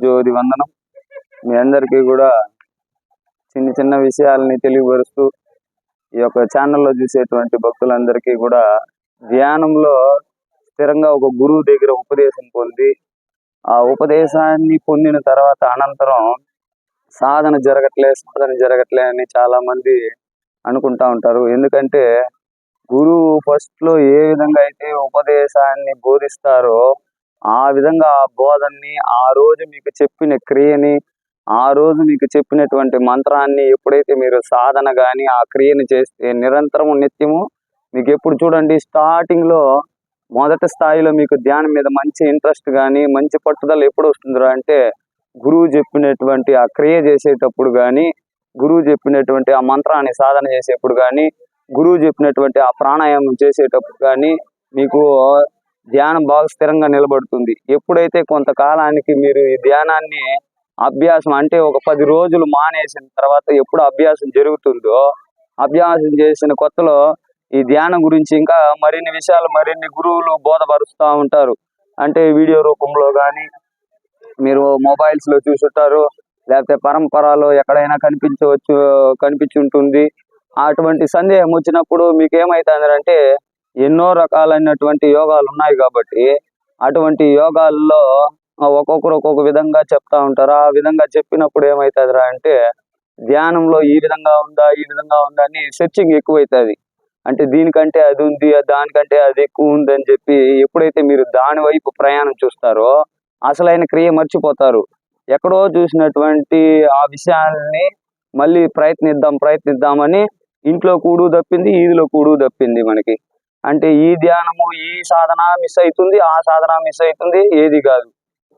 జ్యోతి వందనం. మీ అందరికీ కూడా చిన్న చిన్న విషయాలని తెలియపరుస్తూ ఈ యొక్క ఛానల్లో చూసేటువంటి భక్తులందరికీ కూడా ధ్యానంలో స్థిరంగా ఒక గురువు దగ్గర ఉపదేశం పొంది ఆ ఉపదేశాన్ని పొందిన తర్వాత అనంతరం సాధన జరగట్లే అని చాలా మంది అనుకుంటా ఉంటారు. ఎందుకంటే గురువు ఫస్ట్ లో ఏ విధంగా అయితే ఉపదేశాన్ని బోధిస్తారో ఆ విధంగా ఆ బోధనని, ఆ రోజు మీకు చెప్పిన క్రియని, ఆ రోజు మీకు చెప్పినటువంటి మంత్రాన్ని ఎప్పుడైతే మీరు సాధన గాని ఆ క్రియని చేస్తే నిరంతరము నిత్యము మీకు ఎప్పుడు చూడండి స్టార్టింగ్ లో మొదటి స్థాయిలో మీకు ధ్యానం మీద మంచి ఇంట్రెస్ట్ కానీ మంచి పట్టుదల ఎప్పుడు వస్తుందో అంటే గురువు చెప్పినటువంటి ఆ క్రియ చేసేటప్పుడు కానీ, గురువు చెప్పినటువంటి ఆ మంత్రాన్ని సాధన చేసేప్పుడు కానీ, గురువు చెప్పినటువంటి ఆ ప్రాణాయామం చేసేటప్పుడు కానీ మీకు ధ్యానం బాగా స్థిరంగా నిలబడుతుంది. ఎప్పుడైతే కొంతకాలానికి మీరు ఈ ధ్యానాన్ని అభ్యాసం అంటే ఒక 10 రోజులు మానేసిన తర్వాత ఎప్పుడు అభ్యాసం జరుగుతుందో, అభ్యాసం చేసిన కొత్తలో ఈ ధ్యానం గురించి ఇంకా మరిన్ని విషయాలు మరిన్ని గురువులు బోధపరుస్తూ ఉంటారు. అంటే వీడియో రూపంలో కానీ మీరు మొబైల్స్ లో చూసుంటారు, లేకపోతే పరంపరలో ఎక్కడైనా కనిపించి ఉంటుంది. అటువంటి సందేహం వచ్చినప్పుడు మీకు ఏమైతుందంటే ఎన్నో రకాలైనటువంటి యోగాలు ఉన్నాయి కాబట్టి అటువంటి యోగాల్లో ఒక్కొక్కరు ఒక్కొక్క విధంగా చెప్తా ఉంటారు. ఆ విధంగా చెప్పినప్పుడు ఏమవుతుందిరా అంటే ధ్యానంలో ఈ విధంగా ఉందా అని సెర్చింగ్ ఎక్కువైతుంది. అంటే దీనికంటే అది ఉంది, దానికంటే అది ఎక్కువ ఉంది అని చెప్పి ఎప్పుడైతే మీరు దాని వైపు ప్రయాణం చూస్తారో అసలైన క్రియ మర్చిపోతారు. ఎక్కడో చూసినటువంటి ఆ విషయాన్ని మళ్ళీ ప్రయత్నిద్దామని ఇంట్లో కూడు తప్పింది, ఈదిలో కూడు తప్పింది మనకి. అంటే ఈ ధ్యానము ఈ సాధన మిస్ అవుతుంది, ఆ సాధన మిస్ అవుతుంది, ఏది కాదు.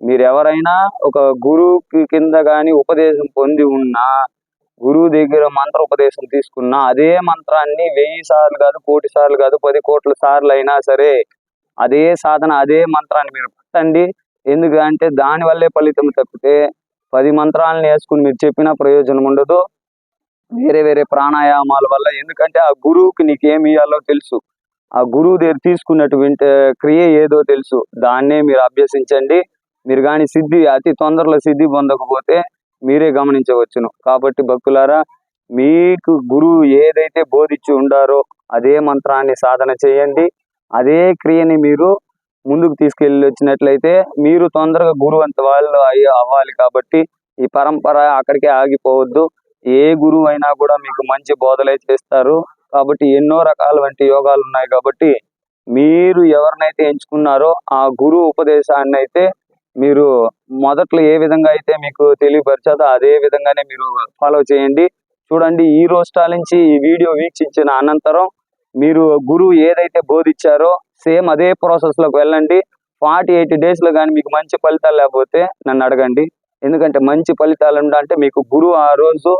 మీరు ఎవరైనా ఒక గురువు కింద కానీ ఉపదేశం పొంది ఉన్నా, గురువు దగ్గర మంత్ర ఉపదేశం తీసుకున్నా అదే మంత్రాన్ని 1000 సార్లు కాదు, 1,000,000 సార్లు కాదు, 10 కోట్ల సార్లు అయినా సరే అదే సాధన అదే మంత్రాన్ని మీరు పట్టండి. ఎందుకంటే దాని వల్లే ఫలితం తప్పితే 10 మంత్రాలను వేసుకుని మీరు చెప్పినా ప్రయోజనం ఉండదు. వేరే ప్రాణాయామాల వల్ల, ఎందుకంటే ఆ గురువుకి నీకేమి ఇవ్వాలో తెలుసు, ఆ గురువు దగ్గర తీసుకున్నటువంటి క్రియ ఏదో తెలుసు, దాన్నే మీరు అభ్యసించండి. మీరు కానీ అతి తొందరలో సిద్ధి పొందకపోతే మీరే గమనించవచ్చును. కాబట్టి భక్తులారా, మీకు గురువు ఏదైతే బోధించి ఉండారో అదే మంత్రాన్ని సాధన చేయండి. అదే క్రియని మీరు ముందుకు తీసుకెళ్ళి వచ్చినట్లయితే మీరు తొందరగా గురువు అంత వాళ్ళు అవ్వాలి. కాబట్టి ఈ పరంపర అక్కడికే ఆగిపోవద్దు. ఏ గురువు అయినా కూడా మీకు మంచి బోధలే చేస్తారు. కాబట్టి ఎన్నో రకాల వంటి యోగాలు ఉన్నాయి. కాబట్టి మీరు ఎవరినైతే ఎంచుకున్నారో ఆ గురువు ఉపదేశాన్ని అయితే మీరు మొదట్లో ఏ విధంగా అయితే మీకు తెలియపరిచాదో అదే విధంగానే మీరు ఫాలో చేయండి. చూడండి, ఈ రోజు నుంచి ఈ వీడియో వీక్షించిన అనంతరం మీరు గురువు ఏదైతే బోధించారో సేమ్ అదే ప్రాసెస్ లోకి వెళ్ళండి. 48 days లో కానీ మీకు మంచి ఫలితాలు లేకపోతే నన్ను అడగండి. ఎందుకంటే మంచి ఫలితాలు ఉండాలంటే మీకు గురువు ఆ రోజు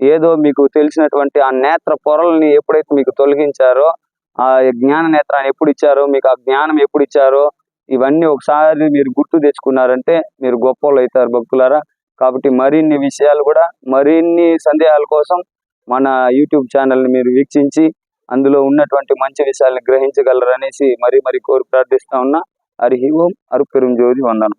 ఏదో మీకు తెలిసినటువంటి ఆ నేత్ర పొరల్ని ఎప్పుడైతే మీకు తొలగించారో, ఆ జ్ఞాన నేత్రాన్ని ఎప్పుడు ఇచ్చారో, మీకు ఆ జ్ఞానం ఎప్పుడు ఇచ్చారో, ఇవన్నీ ఒకసారి మీరు గుర్తు తెచ్చుకున్నారంటే మీరు గొప్పలు అవుతారు భక్తులారా. కాబట్టి మరిన్ని విషయాలు కూడా మరిన్ని సందేహాల కోసం మన యూట్యూబ్ ఛానల్ని మీరు వీక్షించి అందులో ఉన్నటువంటి మంచి విషయాలను గ్రహించగలరనేసి మరీ కోరి ప్రార్థిస్తా ఉన్నా. హరి ఓం. అరుపెరుం జ్యోతి వందనం.